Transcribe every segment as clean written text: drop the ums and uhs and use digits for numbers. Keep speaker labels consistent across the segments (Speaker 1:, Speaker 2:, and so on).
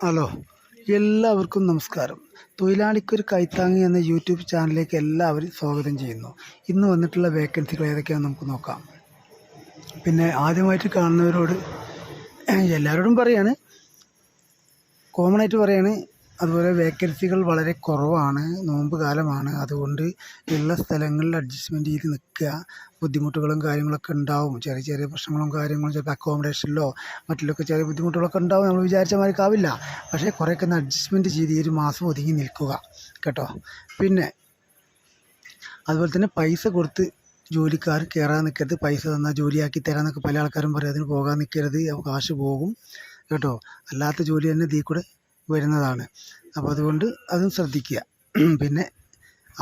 Speaker 1: Hello, എല്ലാവർക്കും നമസ്കാരം. തൊഴിലാളിക്കൊരു കൈത്താങ്ങി എന്ന യൂട്യൂബ് ചാനലിലേക്ക് എല്ലാവരും സ്വാഗതം ചെയ്യുന്നു. ഇന്ന് വന്നിട്ടുള്ള വേക്കൻസികൾ ഏതൊക്കെയാണെന്ന് നമുക്ക് നോക്കാം. പിന്നെ ആദ്യമായിട്ട് കാണുന്നവരോട് എല്ലാവരോടും പറയാണ്, കോമൺ ആയിട്ട് പറയാണ്, അതുപോലെ വേക്കൻസികൾ വളരെ കുറവാണ്, നോമ്പ് കാലമാണ്. അതുകൊണ്ട് ഉള്ള സ്ഥലങ്ങളിൽ അഡ്ജസ്റ്റ്മെൻറ്റ് ചെയ്ത് നിൽക്കുക. ബുദ്ധിമുട്ടുകളും കാര്യങ്ങളൊക്കെ ഉണ്ടാവും, ചെറിയ ചെറിയ പ്രശ്നങ്ങളും കാര്യങ്ങളും, ചിലപ്പോൾ അക്കോമഡേഷനിലോ മറ്റിലൊക്കെ ചെറിയ ബുദ്ധിമുട്ടുകളൊക്കെ ഉണ്ടാവും. നമ്മൾ വിചാരിച്ച മാതിരി ആവില്ല. പക്ഷേ കുറേയൊക്കെ ഒന്ന് അഡ്ജസ്റ്റ്മെൻറ്റ് ചെയ്ത് ഈ ഒരു മാസം ഒതുങ്ങി നിൽക്കുക കേട്ടോ. പിന്നെ അതുപോലെ തന്നെ പൈസ കൊടുത്ത് ജോലിക്കാർ കയറാൻ നിൽക്കരുത്. പൈസ തന്നാൽ ജോലിയാക്കി തരാമെന്നൊക്കെ പല ആൾക്കാരും പറയും. അതിന് പോകാൻ നിൽക്കരുത്, കാശ് പോകും കേട്ടോ. അല്ലാത്ത ജോലി തന്നെ ഇതിൽ കൂടെ വരുന്നതാണ്. അപ്പോൾ അതുകൊണ്ട് അതും ശ്രദ്ധിക്കുക. പിന്നെ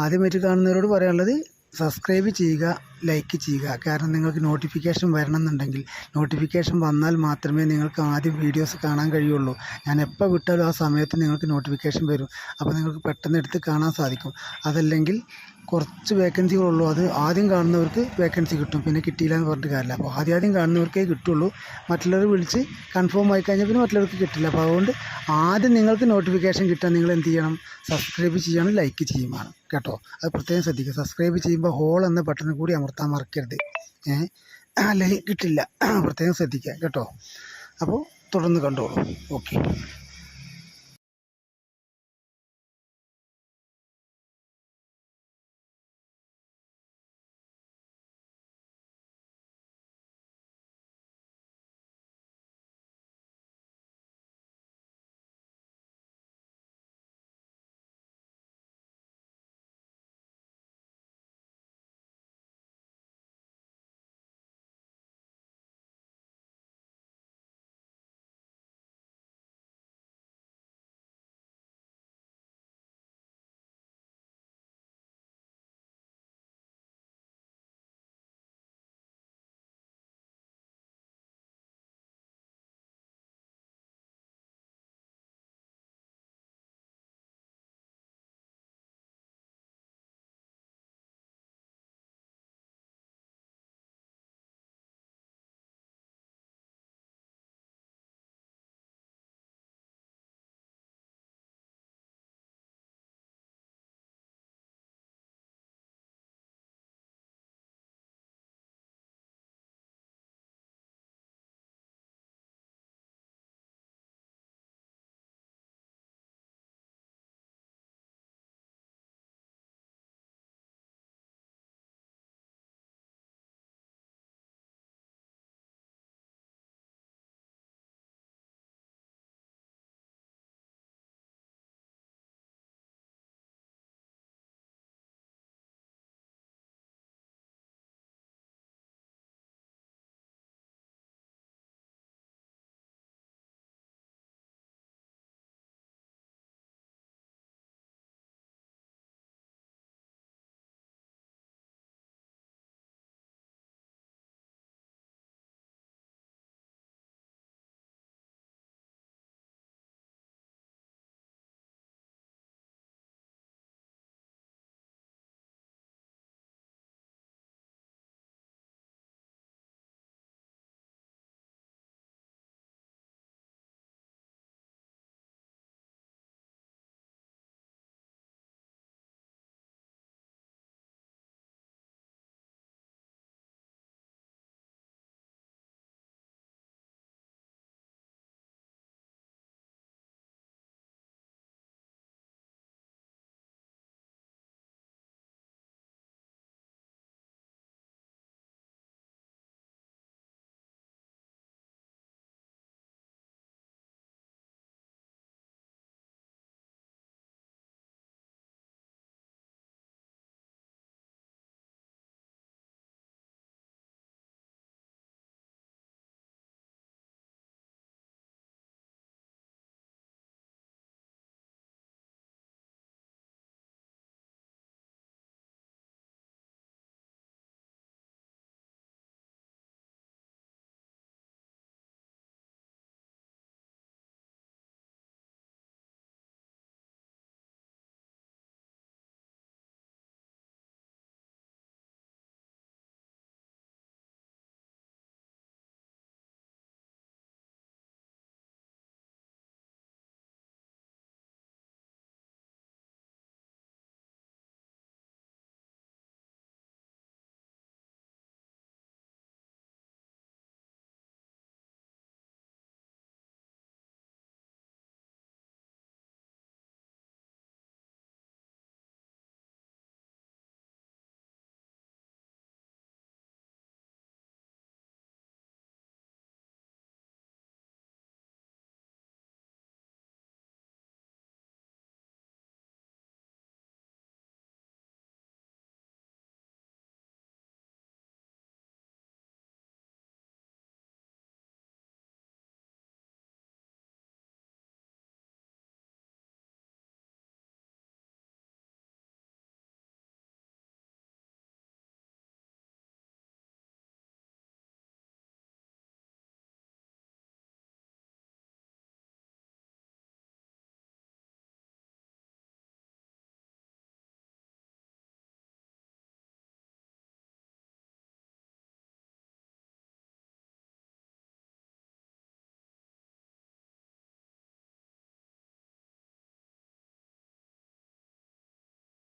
Speaker 1: ആദ്യമായിട്ട് കാണുന്നവരോട് പറയാനുള്ളത്, സബ്സ്ക്രൈബ് ചെയ്യുക, ലൈക്ക് ചെയ്യുക. കാരണം നിങ്ങൾക്ക് നോട്ടിഫിക്കേഷൻ വരണം എന്നുണ്ടെങ്കിൽ, നോട്ടിഫിക്കേഷൻ വന്നാൽ മാത്രമേ നിങ്ങൾക്ക് ആദ്യം വീഡിയോസ് കാണാൻ കഴിയുള്ളൂ. ഞാൻ എപ്പോൾ വിട്ടാലും ആ സമയത്ത് നിങ്ങൾക്ക് നോട്ടിഫിക്കേഷൻ വരും. അപ്പോൾ നിങ്ങൾക്ക് പെട്ടെന്ന് എടുത്ത് കാണാൻ സാധിക്കും. അതല്ലെങ്കിൽ കുറച്ച് വേക്കൻസികളുള്ളൂ, അത് ആദ്യം കാണുന്നവർക്ക് വേക്കൻസി കിട്ടും, പിന്നെ കിട്ടിയില്ല എന്ന് പറഞ്ഞിട്ട് കാര്യമില്ല. അപ്പോൾ ആദ്യം കാണുന്നവർക്കേ കിട്ടുള്ളൂ. മറ്റുള്ളവർ വിളിച്ച് കൺഫേം ആയി കഴിഞ്ഞാൽ പിന്നെ മറ്റുള്ളവർക്ക് കിട്ടില്ല. അപ്പോൾ അതുകൊണ്ട് ആദ്യം നിങ്ങൾക്ക് നോട്ടിഫിക്കേഷൻ കിട്ടാൻ നിങ്ങൾ എന്ത് ചെയ്യണം? സബ്സ്ക്രൈബ് ചെയ്യണം, ലൈക്ക് ചെയ്യുമാണ് കേട്ടോ. അത് പ്രത്യേകം ശ്രദ്ധിക്കുക. സബ്സ്ക്രൈബ് ചെയ്യുമ്പോൾ ഹോൾ എന്ന ബട്ടൺ കൂടി അമർത്താൻ മറക്കരുത്. അല്ലെങ്കിൽ കിട്ടില്ല. പ്രത്യേകം ശ്രദ്ധിക്കുക കേട്ടോ. അപ്പോൾ തുടർന്ന് കണ്ടോളൂ. ഓക്കെ.